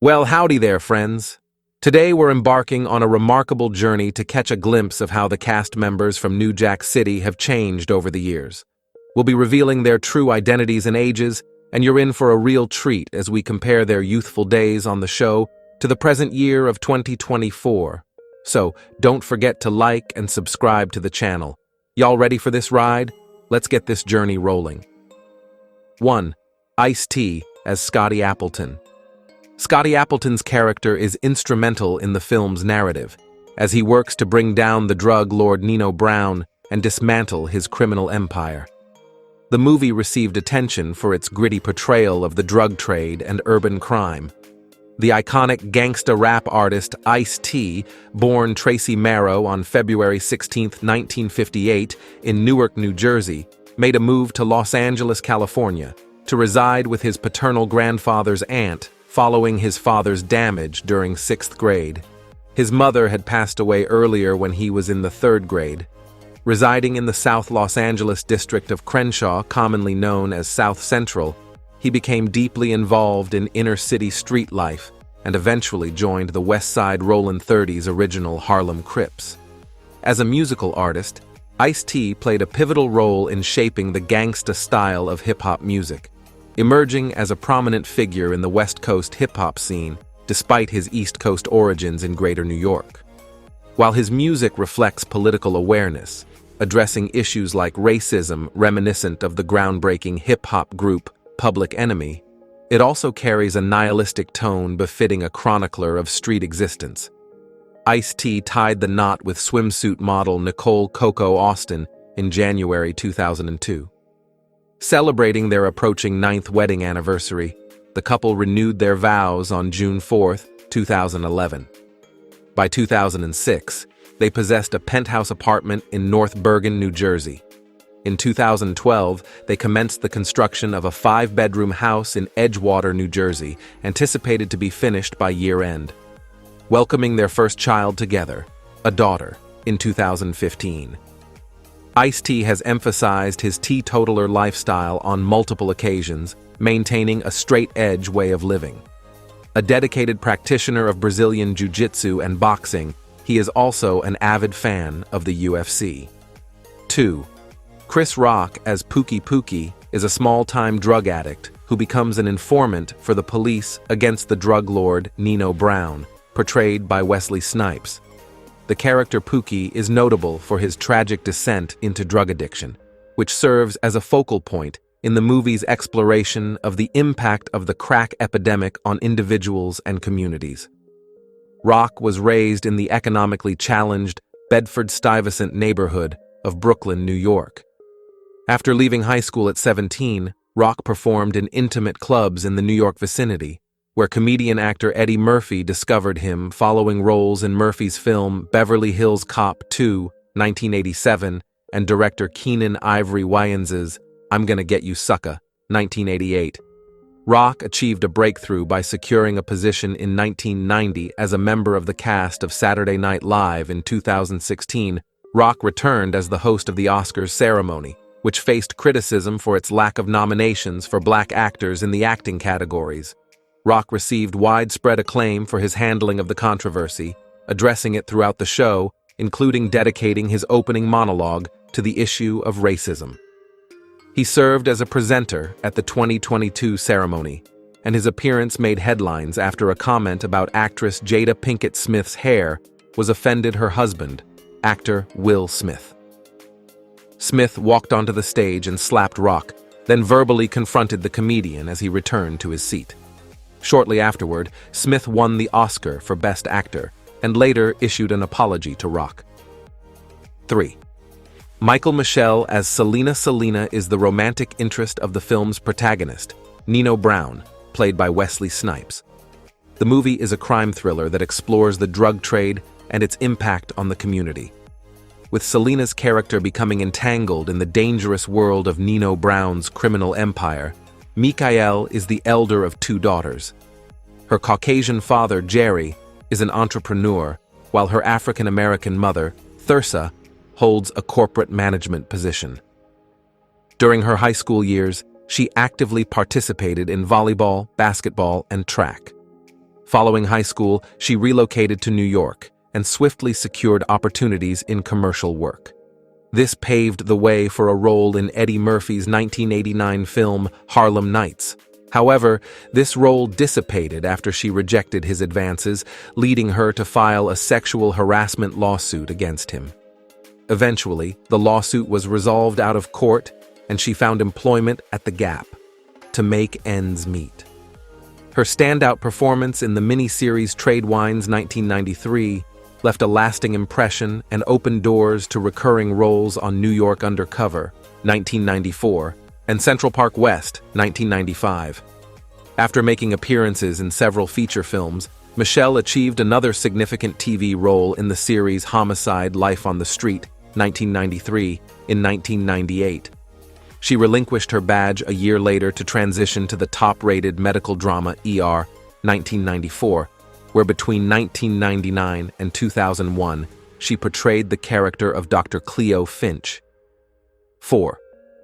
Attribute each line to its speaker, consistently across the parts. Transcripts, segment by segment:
Speaker 1: Well, howdy there, friends. Today we're embarking on a remarkable journey to catch a glimpse of how the cast members from New Jack City have changed over the years. We'll be revealing their true identities and ages, and you're in for a real treat as we compare their youthful days on the show to the present year of 2024. So, don't forget to like and subscribe to the channel. Y'all ready for this ride? Let's get this journey rolling. 1. Ice-T as Scotty Appleton. Scotty Appleton's character is instrumental in the film's narrative, as he works to bring down the drug lord Nino Brown and dismantle his criminal empire. The movie received attention for its gritty portrayal of the drug trade and urban crime. The iconic gangsta rap artist Ice-T, born Tracy Marrow on February 16, 1958, in Newark, New Jersey, made a move to Los Angeles, California, to reside with his paternal grandfather's aunt following his father's damage during 6th grade. His mother had passed away earlier when he was in the 3rd grade. Residing in the South Los Angeles district of Crenshaw, commonly known as South Central, he became deeply involved in inner-city street life and eventually joined the West Side Rollin' 30's original Harlem Crips. As a musical artist, Ice-T played a pivotal role in shaping the gangsta style of hip-hop music, emerging as a prominent figure in the West Coast hip-hop scene despite his East Coast origins in Greater New York. While his music reflects political awareness, addressing issues like racism reminiscent of the groundbreaking hip-hop group Public Enemy, it also carries a nihilistic tone befitting a chronicler of street existence. Ice-T tied the knot with swimsuit model Nicole Coco Austin in January 2002. Celebrating their approaching 9th wedding anniversary, the couple renewed their vows on June 4, 2011. By 2006, they possessed a penthouse apartment in North Bergen, New Jersey. In 2012, they commenced the construction of a 5-bedroom house in Edgewater, New Jersey, anticipated to be finished by year-end. Welcoming their first child together, a daughter, in 2015. Ice-T has emphasized his teetotaler lifestyle on multiple occasions, maintaining a straight-edge way of living. A dedicated practitioner of Brazilian Jiu-Jitsu and boxing, he is also an avid fan of the UFC. 2. Chris Rock as Pookie Pookie is a small-time drug addict who becomes an informant for the police against the drug lord Nino Brown, portrayed by Wesley Snipes. The character Pookie is notable for his tragic descent into drug addiction, which serves as a focal point in the movie's exploration of the impact of the crack epidemic on individuals and communities. Rock was raised in the economically challenged Bedford-Stuyvesant neighborhood of Brooklyn, New York. After leaving high school at 17, Rock performed in intimate clubs in the New York vicinity, where comedian-actor Eddie Murphy discovered him following roles in Murphy's film Beverly Hills Cop 2, 1987, and director Keenen Ivory Wayans' I'm Gonna Get You Sucka, 1988. Rock achieved a breakthrough by securing a position in 1990 as a member of the cast of Saturday Night Live. In 2016, Rock returned as the host of the Oscars ceremony, which faced criticism for its lack of nominations for black actors in the acting categories. Rock received widespread acclaim for his handling of the controversy, addressing it throughout the show, including dedicating his opening monologue to the issue of racism. He served as a presenter at the 2022 ceremony, and his appearance made headlines after a comment about actress Jada Pinkett Smith's hair was offended her husband, actor Will Smith. Smith walked onto the stage and slapped Rock, then verbally confronted the comedian as he returned to his seat. Shortly afterward, Smith won the Oscar for Best Actor and later issued an apology to Rock. 3. Michael Michel as Selena Selena is the romantic interest of the film's protagonist, Nino Brown, played by Wesley Snipes. The movie is a crime thriller that explores the drug trade and its impact on the community. With Selena's character becoming entangled in the dangerous world of Nino Brown's criminal empire, Mikael is the elder of 2 daughters. Her Caucasian father, Jerry, is an entrepreneur, while her African-American mother, Thursa, holds a corporate management position. During her high school years, she actively participated in volleyball, basketball, and track. Following high school, she relocated to New York and swiftly secured opportunities in commercial work. This paved the way for a role in Eddie Murphy's 1989 film Harlem Nights. However, this role dissipated after she rejected his advances, leading her to file a sexual harassment lawsuit against him. Eventually, the lawsuit was resolved out of court, and she found employment at The Gap to make ends meet. Her standout performance in the miniseries Trade Wines 1993 left a lasting impression and opened doors to recurring roles on New York Undercover 1994 and Central Park West 1995. After making appearances in several feature films, Michelle achieved another significant TV role in the series Homicide: Life on the Street 1993 in 1998. She relinquished her badge a year later to transition to the top-rated medical drama ER 1994, where between 1999 and 2001, she portrayed the character of Dr. Cleo Finch. 4.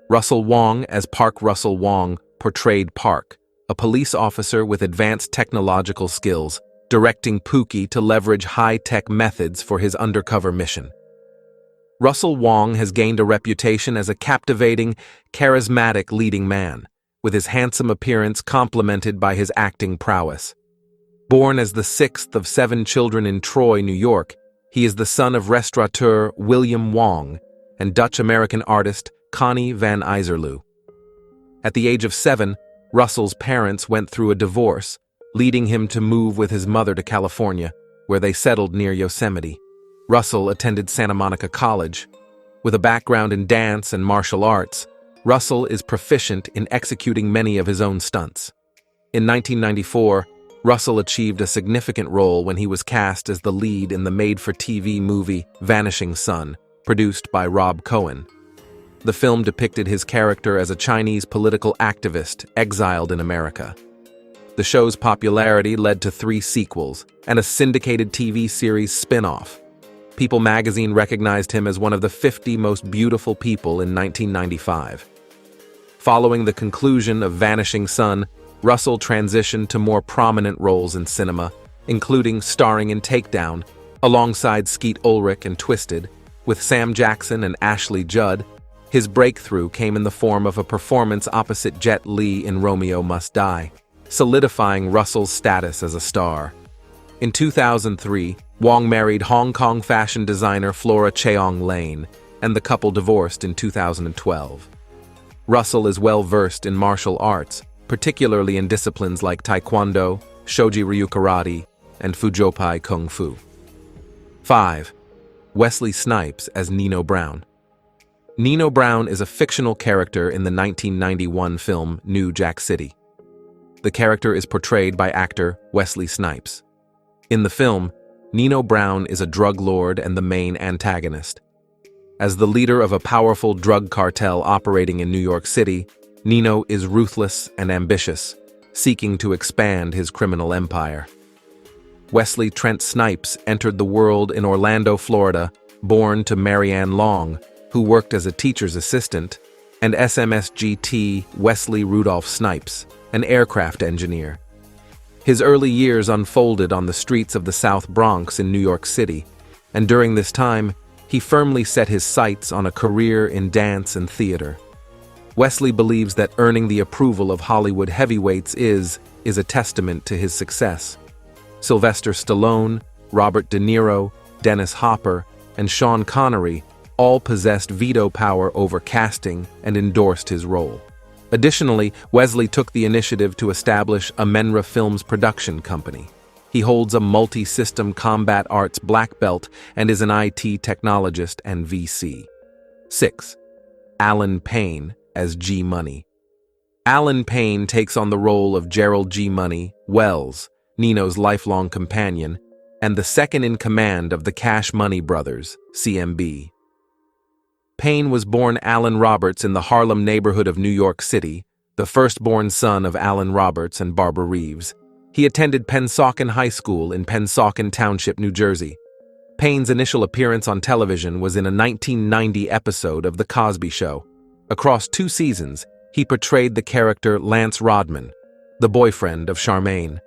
Speaker 1: Russell Wong as Park. Russell Wong portrayed Park, a police officer with advanced technological skills, directing Pookie to leverage high-tech methods for his undercover mission. Russell Wong has gained a reputation as a captivating, charismatic leading man, with his handsome appearance complemented by his acting prowess. Born as the sixth of 7 children in Troy, New York, he is the son of restaurateur William Wong and Dutch-American artist Connie van Iserloo. At the age of 7, Russell's parents went through a divorce, leading him to move with his mother to California, where they settled near Yosemite. Russell attended Santa Monica College. With a background in dance and martial arts, Russell is proficient in executing many of his own stunts. In 1994, Russell achieved a significant role when he was cast as the lead in the made-for-TV movie Vanishing Son, produced by Rob Cohen. The film depicted his character as a Chinese political activist exiled in America. The show's popularity led to 3 sequels and a syndicated TV series spin-off. People magazine recognized him as one of the 50 most beautiful people in 1995. Following the conclusion of Vanishing Son, Russell transitioned to more prominent roles in cinema, including starring in Takedown, alongside Skeet Ulrich and Twisted, with Sam Jackson and Ashley Judd. His breakthrough came in the form of a performance opposite Jet Li in Romeo Must Die, solidifying Russell's status as a star. In 2003, Wong married Hong Kong fashion designer Flora Cheong Lane, and the couple divorced in 2012. Russell is well versed in martial arts, particularly in disciplines like Taekwondo, Shoji Ryu Karate, and Fujopai Kung Fu. 5. Wesley Snipes as Nino Brown. Nino Brown is a fictional character in the 1991 film New Jack City. The character is portrayed by actor Wesley Snipes. In the film, Nino Brown is a drug lord and the main antagonist. As the leader of a powerful drug cartel operating in New York City, Nino is ruthless and ambitious, seeking to expand his criminal empire. Wesley Trent Snipes entered the world in Orlando, Florida, born to Marianne Long, who worked as a teacher's assistant, and SMSGT Wesley Rudolph Snipes, an aircraft engineer. His early years unfolded on the streets of the South Bronx in New York City, and during this time, he firmly set his sights on a career in dance and theater. Wesley believes that earning the approval of Hollywood heavyweights is a testament to his success. Sylvester Stallone, Robert De Niro, Dennis Hopper, and Sean Connery all possessed veto power over casting and endorsed his role. Additionally, Wesley took the initiative to establish a Menra Films production company. He holds a multi-system combat arts black belt and is an IT technologist and VC. 6. Alan Payne as G Money. Alan Payne takes on the role of Gerald G Money Wells, Nino's lifelong companion, and the second-in-command of the Cash Money Brothers, CMB. Payne was born Alan Roberts in the Harlem neighborhood of New York City, the firstborn son of Alan Roberts and Barbara Reeves. He attended Pennsauken High School in Pennsauken Township, New Jersey. Payne's initial appearance on television was in a 1990 episode of The Cosby Show. Across 2 seasons, he portrayed the character Lance Rodman, the boyfriend of Charmaine.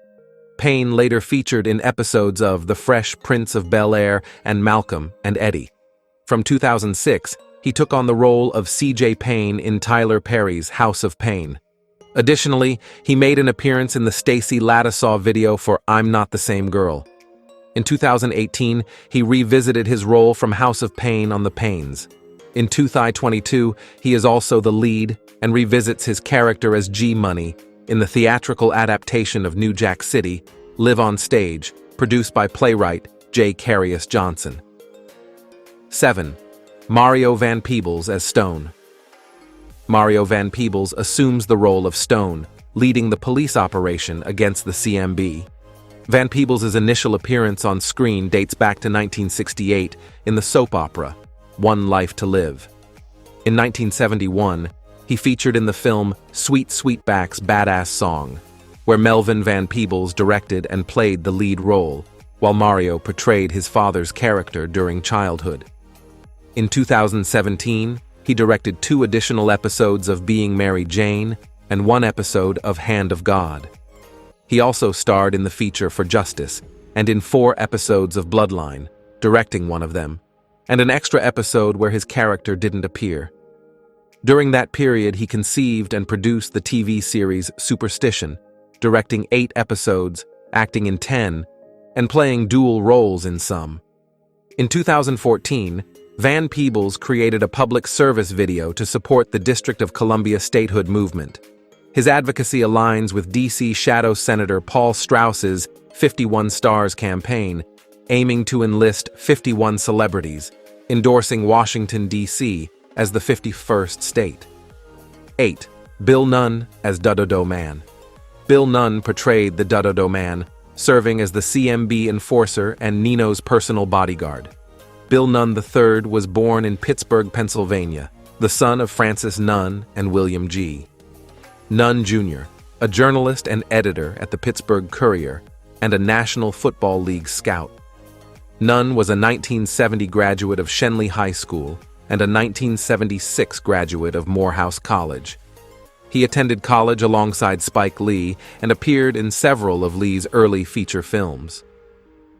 Speaker 1: Payne later featured in episodes of The Fresh Prince of Bel-Air and Malcolm and Eddie. From 2006, he took on the role of C.J. Payne in Tyler Perry's House of Payne. Additionally, he made an appearance in the Stacy Lattisaw video for I'm Not the Same Girl. In 2018, he revisited his role from House of Payne on The Paynes. In Tooth Eye 22, he is also the lead and revisits his character as G-Money in the theatrical adaptation of New Jack City, Live on Stage, produced by playwright J. Carius Johnson. 7. Mario Van Peebles as Stone. Mario Van Peebles assumes the role of Stone, leading the police operation against the CMB. Van Peebles' initial appearance on screen dates back to 1968 in the soap opera, One Life to Live. In 1971, he featured in the film Sweet Sweetback's Badass Song, where Melvin Van Peebles directed and played the lead role, while Mario portrayed his father's character during childhood. In 2017, he directed 2 additional episodes of Being Mary Jane and 1 episode of Hand of God. He also starred in the feature For Justice and in 4 episodes of Bloodline, directing one of them, and an extra episode where his character didn't appear. During that period, he conceived and produced the TV series Superstition, directing 8 episodes, acting in 10, and playing dual roles in some. In 2014, Van Peebles created a public service video to support the District of Columbia statehood movement. His advocacy aligns with D.C. Shadow Senator Paul Strauss's 51 Stars campaign, aiming to enlist 51 celebrities, endorsing Washington, D.C. as the 51st state. 8. Bill Nunn as Dudodo Man. Bill Nunn portrayed the Dudodo Man, serving as the CMB enforcer and Nino's personal bodyguard. Bill Nunn III was born in Pittsburgh, Pennsylvania, the son of Francis Nunn and William G. Nunn Jr., a journalist and editor at the Pittsburgh Courier and a National Football League scout. Nunn was a 1970 graduate of Shenley High School and a 1976 graduate of Morehouse College. He attended college alongside Spike Lee and appeared in several of Lee's early feature films.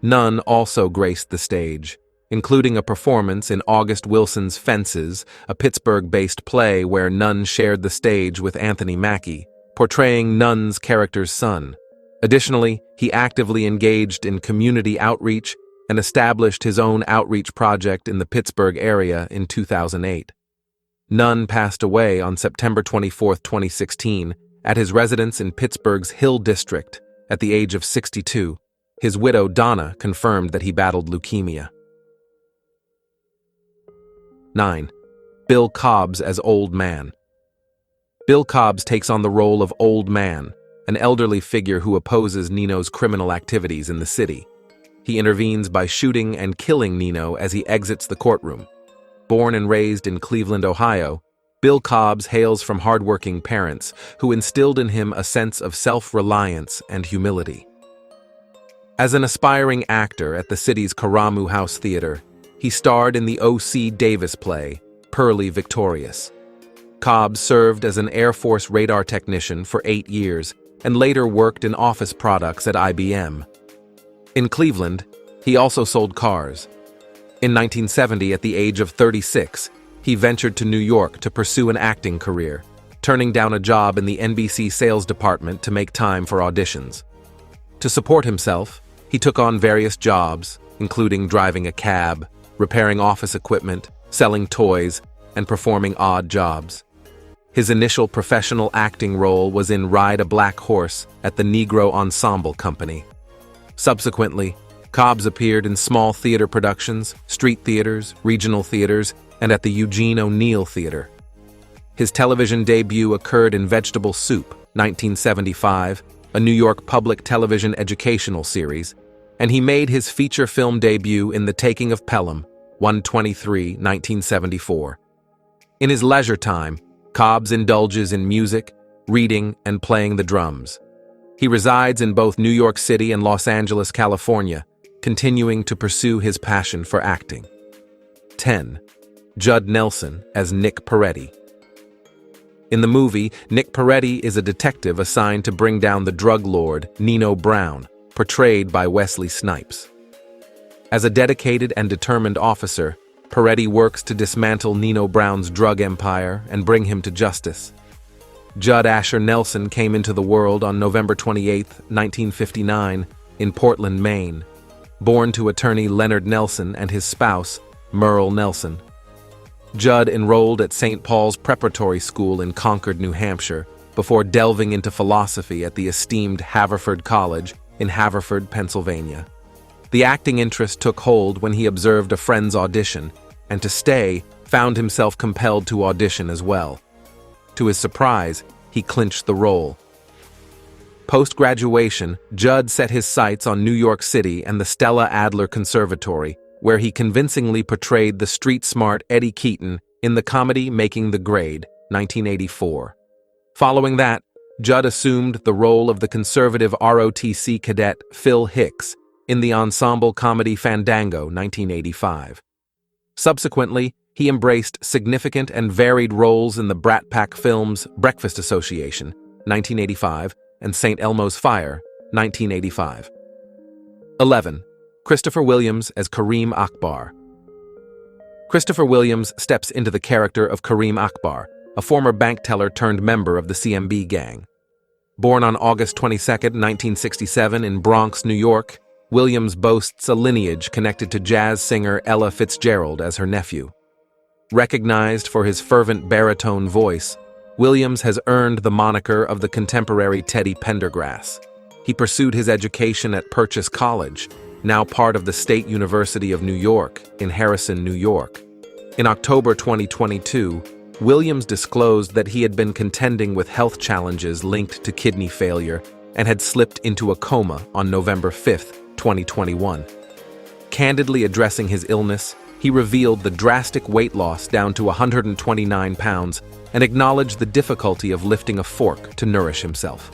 Speaker 1: Nunn also graced the stage, including a performance in August Wilson's Fences, a Pittsburgh-based play where Nunn shared the stage with Anthony Mackie, portraying Nunn's character's son. Additionally, he actively engaged in community outreach and established his own outreach project in the Pittsburgh area in 2008. Nunn passed away on September 24, 2016, at his residence in Pittsburgh's Hill District at the age of 62. His widow, Donna, confirmed that he battled leukemia. 9. Bill Cobbs as Old Man. Bill Cobbs takes on the role of Old Man, an elderly figure who opposes Nino's criminal activities in the city. He intervenes by shooting and killing Nino as he exits the courtroom. Born and raised in Cleveland, Ohio, Bill Cobbs hails from hardworking parents who instilled in him a sense of self-reliance and humility. As an aspiring actor at the city's Karamu House Theater, he starred in the O.C. Davis play, Pearly Victorious. Cobbs served as an Air Force radar technician for 8 years and later worked in office products at IBM. In Cleveland, he also sold cars. In 1970, at the age of 36, he ventured to New York to pursue an acting career, turning down a job in the NBC sales department to make time for auditions. To support himself, he took on various jobs, including driving a cab, repairing office equipment, selling toys, and performing odd jobs. His initial professional acting role was in Ride a Black Horse at the Negro Ensemble Company. Subsequently, Cobbs appeared in small theater productions, street theaters, regional theaters, and at the Eugene O'Neill Theater. His television debut occurred in Vegetable Soup, 1975, a New York public television educational series, and he made his feature film debut in The Taking of Pelham, 1/23, 1974. In his leisure time, Cobbs indulges in music, reading, and playing the drums. He resides in both New York City and Los Angeles, California, continuing to pursue his passion for acting. 10. Judd Nelson as Nick Peretti. In the movie, Nick Peretti is a detective assigned to bring down the drug lord Nino Brown, portrayed by Wesley Snipes. As a dedicated and determined officer, Peretti works to dismantle Nino Brown's drug empire and bring him to justice. Judd Asher Nelson came into the world on November 28, 1959, in Portland, Maine, born to attorney Leonard Nelson and his spouse, Merle Nelson. Judd enrolled at St. Paul's Preparatory School in Concord, New Hampshire, before delving into philosophy at the esteemed Haverford College in Haverford, Pennsylvania. The acting interest took hold when he observed a friend's audition, and to stay, found himself compelled to audition as well. To his surprise, he clinched the role. Post-graduation, Judd set his sights on New York City and the Stella Adler Conservatory, where he convincingly portrayed the street-smart Eddie Keaton in the comedy Making the Grade, 1984. Following that, Judd assumed the role of the conservative ROTC cadet Phil Hicks in the ensemble comedy Fandango, 1985. Subsequently, he embraced significant and varied roles in the Brat Pack films Breakfast Association, 1985, and St. Elmo's Fire, 1985. 11. Christopher Williams as Kareem Akbar. Christopher Williams steps into the character of Kareem Akbar, a former bank teller turned member of the CMB gang. Born on August 22, 1967 in Bronx, New York, Williams boasts a lineage connected to jazz singer Ella Fitzgerald as her nephew. Recognized for his fervent baritone voice, Williams has earned the moniker of the contemporary Teddy Pendergrass. He pursued his education at Purchase College, now part of the State University of New York, in Harrison, New York. In October 2022, Williams disclosed that he had been contending with health challenges linked to kidney failure and had slipped into a coma on November 5, 2021. Candidly addressing his illness, he revealed the drastic weight loss down to 129 pounds and acknowledged the difficulty of lifting a fork to nourish himself.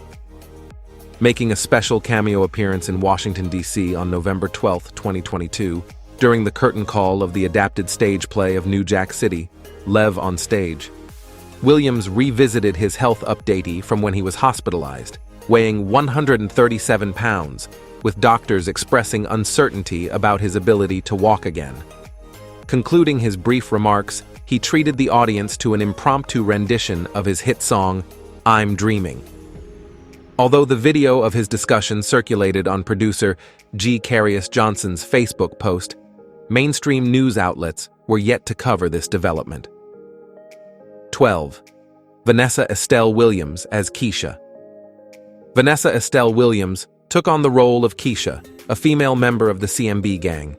Speaker 1: Making a special cameo appearance in Washington, D.C. on November 12, 2022, during the curtain call of the adapted stage play of New Jack City, Lev on Stage, Williams revisited his health updatey from when he was hospitalized, weighing 137 pounds, with doctors expressing uncertainty about his ability to walk again. Concluding his brief remarks, he treated the audience to an impromptu rendition of his hit song, I'm Dreaming. Although the video of his discussion circulated on producer G. Carius Johnson's Facebook post, mainstream news outlets were yet to cover this development. 12. Vanessa Estelle Williams as Keisha. Vanessa Estelle Williams took on the role of Keisha, a female member of the CMB gang.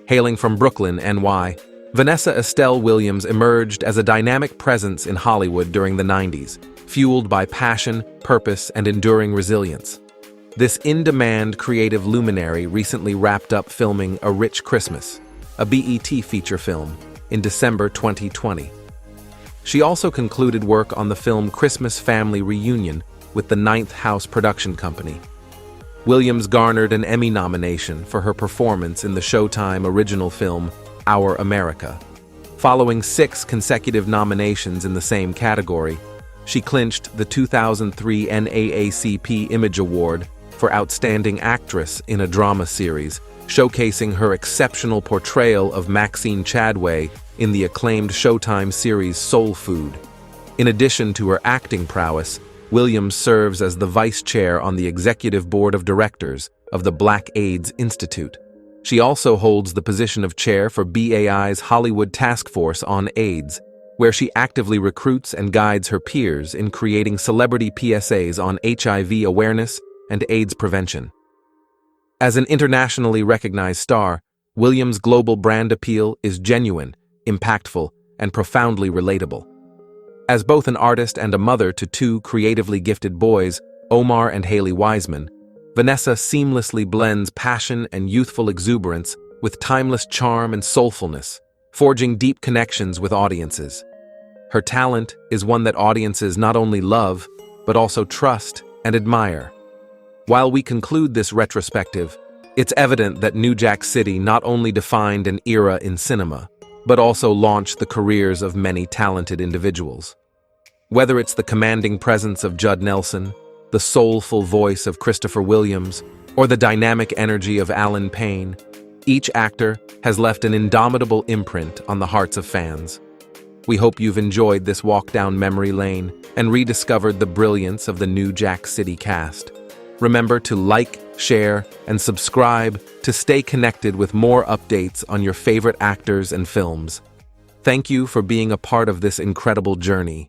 Speaker 1: Hailing from Brooklyn, NY, Vanessa Estelle Williams emerged as a dynamic presence in Hollywood during the 90s, fueled by passion, purpose, and enduring resilience. This in-demand creative luminary recently wrapped up filming A Rich Christmas, a BET feature film, in December 2020. She also concluded work on the film Christmas Family Reunion with the Ninth House Production Company. Williams garnered an Emmy nomination for her performance in the Showtime original film Our America. Following 6 consecutive nominations in the same category, she clinched the 2003 NAACP Image Award for Outstanding Actress in a Drama Series, showcasing her exceptional portrayal of Maxine Chadway in the acclaimed Showtime series Soul Food. In addition to her acting prowess, Williams serves as the vice chair on the executive board of directors of the Black AIDS Institute. She also holds the position of chair for BAI's Hollywood Task Force on AIDS, where she actively recruits and guides her peers in creating celebrity PSAs on HIV awareness and AIDS prevention. As an internationally recognized star, Williams' global brand appeal is genuine, impactful, and profoundly relatable. As both an artist and a mother to 2 creatively gifted boys, Omar and Haley Wiseman, Vanessa seamlessly blends passion and youthful exuberance with timeless charm and soulfulness, forging deep connections with audiences. Her talent is one that audiences not only love, but also trust and admire. While we conclude this retrospective, it's evident that New Jack City not only defined an era in cinema, but also launched the careers of many talented individuals. Whether it's the commanding presence of Judd Nelson, the soulful voice of Christopher Williams, or the dynamic energy of Alan Payne, each actor has left an indomitable imprint on the hearts of fans. We hope you've enjoyed this walk down memory lane and rediscovered the brilliance of the New Jack City cast. Remember to like, share, and subscribe to stay connected with more updates on your favorite actors and films. Thank you for being a part of this incredible journey.